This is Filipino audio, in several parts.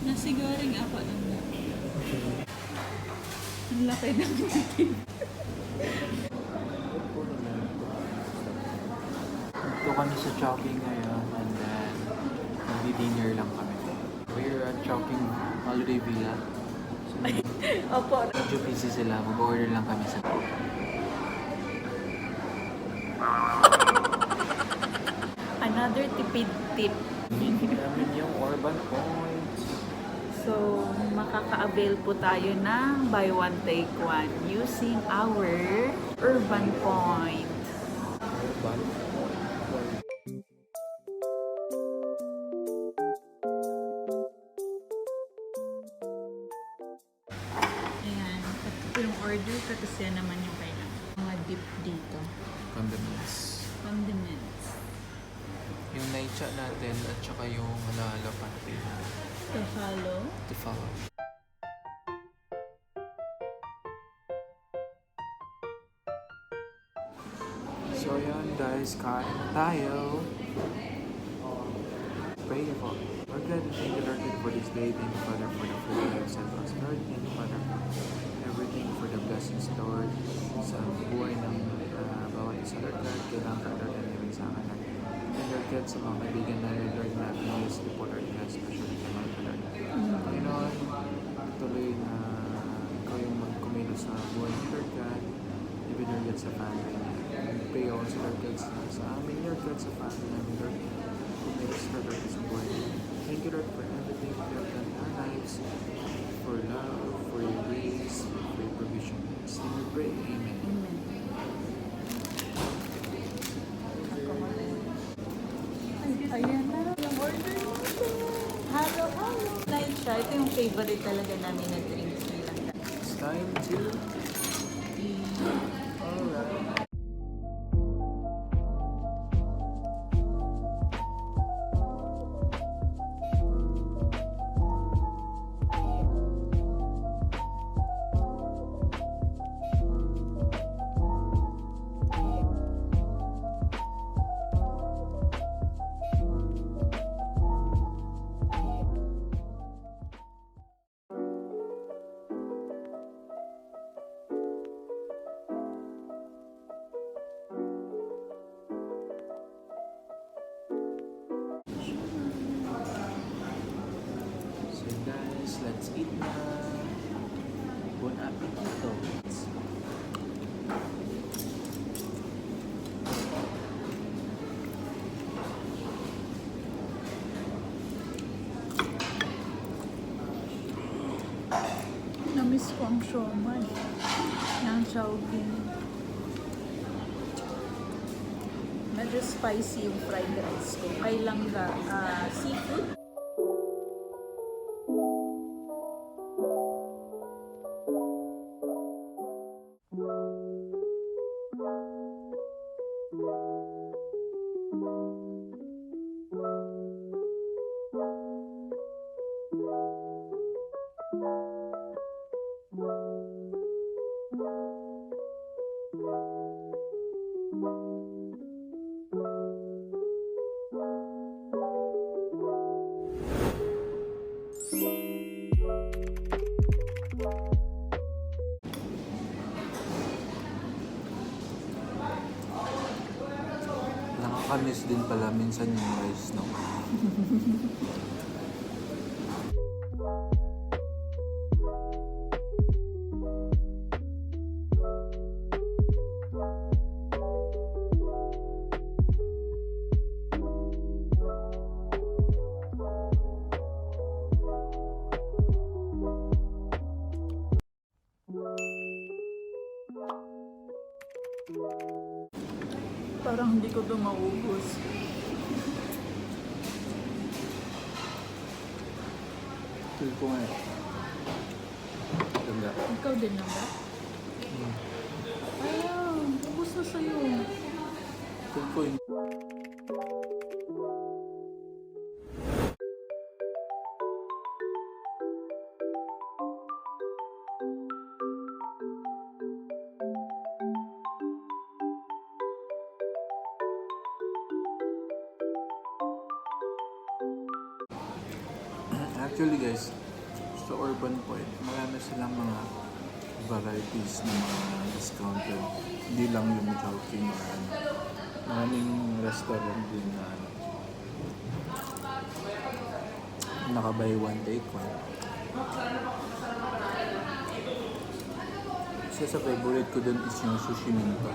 Nasigaring ako lang. Ang laki ng ticket. Ito kami sa chowking ngayon and then magdi-dinner lang kami. We're at Chowking Holiday Villa. So, Opo. medyo busy sila. Mag-order lang kami sa Another tipid tip. namin yung urban points. So, makaka-avail po tayo ng buy one take one using our urban point. Urban? Ayan. At ito yung order ko. Tapos yan naman yung kailangan. Mga dip dito. Condiments. Condiments. Yung naicha natin at saka yung halo-halo pati. To follow. To follow. So yun guys, kain na tayo. Pray for. We're glad to thank you Lord for this day. Thank you Father for the food you have sent us. Lord, thank you Father for everything, for the blessings Lord sa buhay ng bawat isa Lord God. Kailangan ka Lord and giving sa akin Lord. And Lord God, sa mga kaibigan na Lord na pinayos ko po Lord God, especially kay mga Lord. Panginoon, tuloy na ikaw yung magkumilos sa buhay ni Lord God, even Lord God sa family. We pray also Lord God sa amin Lord God sa family namin Lord. Kumilos ka Lord God sa buhay. Thank you Lord for everything you have done in our lives, for love, for your grace, for your provision. So we pray, Amen. Ayan na. Yung order natin. Halo-halo. Nice siya. Ito yung favorite talaga namin na drinks nila. It's time to eat. Alright. So guys, let's eat na. Bon appetito. Na-miss ko ang siomay. Yung chowking. Medyo spicy yung fried rice ko. Kailang seafood. Nakakamiss din pala minsan yung rice, no? hindi ko ito maubos. Feel ko nga eh. Ganda. Ikaw din lang ba? Ayaw, ubos na sa'yo. Feel ko yun. Actually guys, sa Urban Point, marami silang mga varieties ng mga discounted. Hindi lang yung chowking or ano. Maraming restaurant din na ano, naka-buy one take one. Isa sa favorite ko dun is yung sushi minto.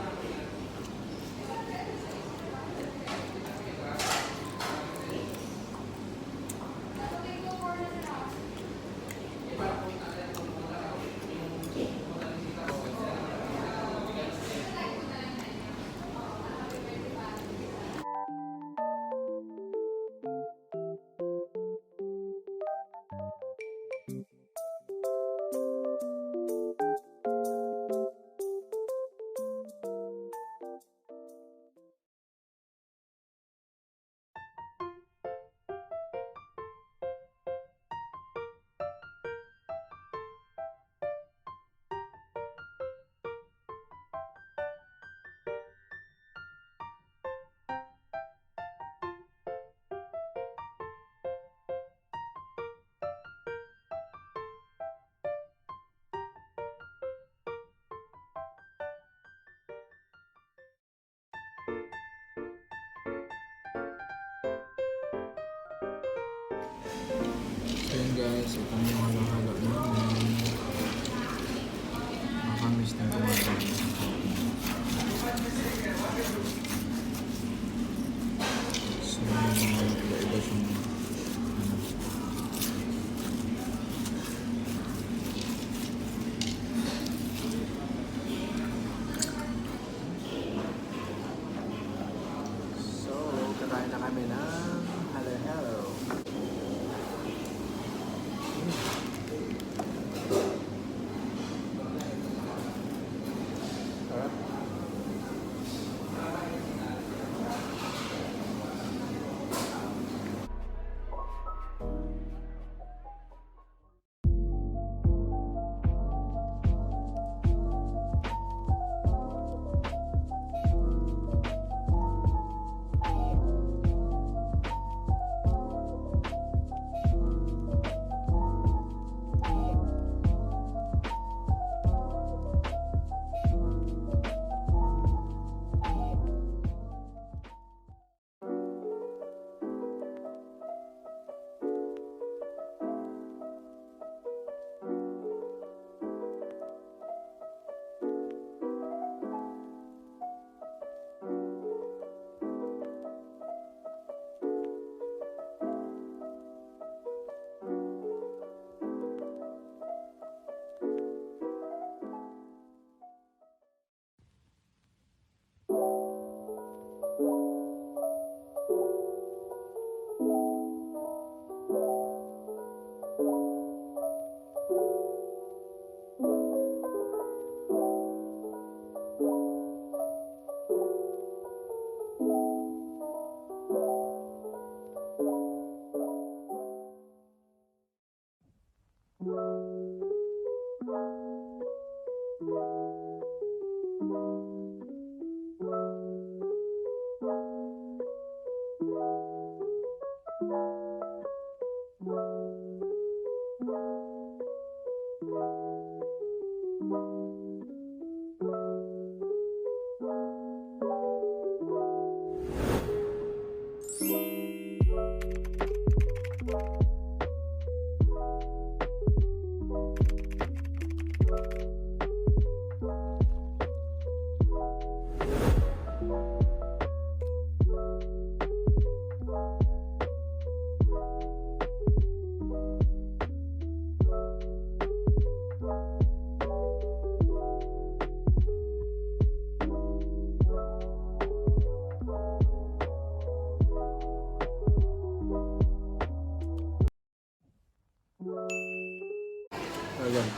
So yun guys, ito yung halo-halo namin. Makamiss na kumakain. So yung mga iba-iba yung ano. So, kakain na kami ng halo-halo.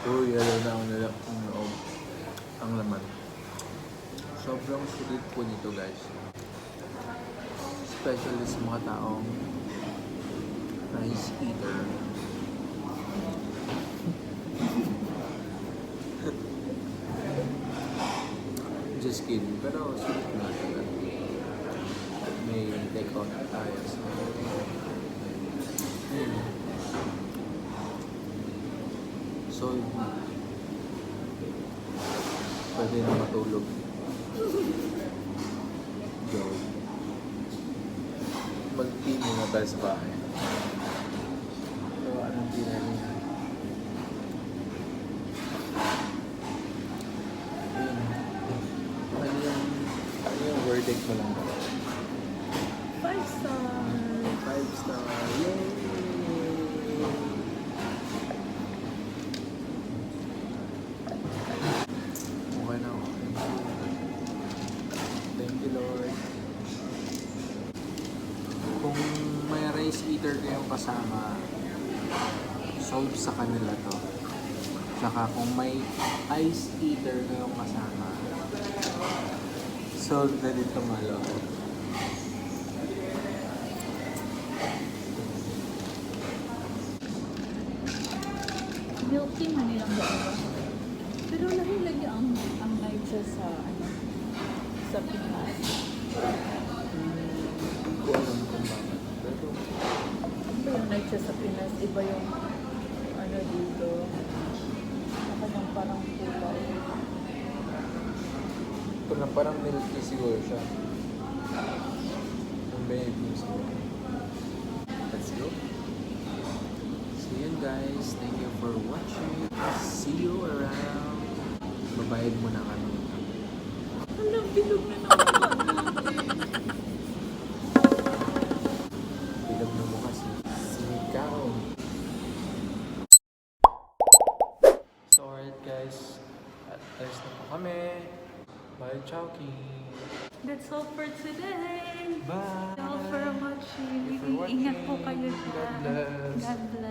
Uy, alam na ang nalak ang loob. Ang laman. Sobrang sulit po nito guys. Especially sa mga taong rice eater. Just kidding. Pero sulit na talaga. May take-out tayo. So, solve na. Pwede na matulog. Go. Mag-tea muna tayo sa bahay. So, anong tea na niya? Ano yung verdict mo lang? 5 star. 5 star. Yay! Okay na ako. Thank you, Lord. Kung may rice eater kayong kasama, solve sa kanila to. Tsaka kung may ice eater kayong kasama, solve na dito malo. Milk tea man nilang dalawa. Pero nahilag niya ang night siya sa sa Pinas. Hindi ko alam kung bakit. Pero, Iba yung night siya sa Pinas, iba yung dito. Nakanyang parang kulay. parang milky siguro siya. Yung baby siguro. Let's go. So yun guys, thank you for watching. See you around. Babayad muna kami. Alam, bilog na naman. Bilog na bukas. Sinikaw. So alright guys, at alis na po kami. Bye, chowking. That's all for today. Bye. Thank you all for watching. Thank you for Ingat po watching. kayo God dyan. bless. God bless.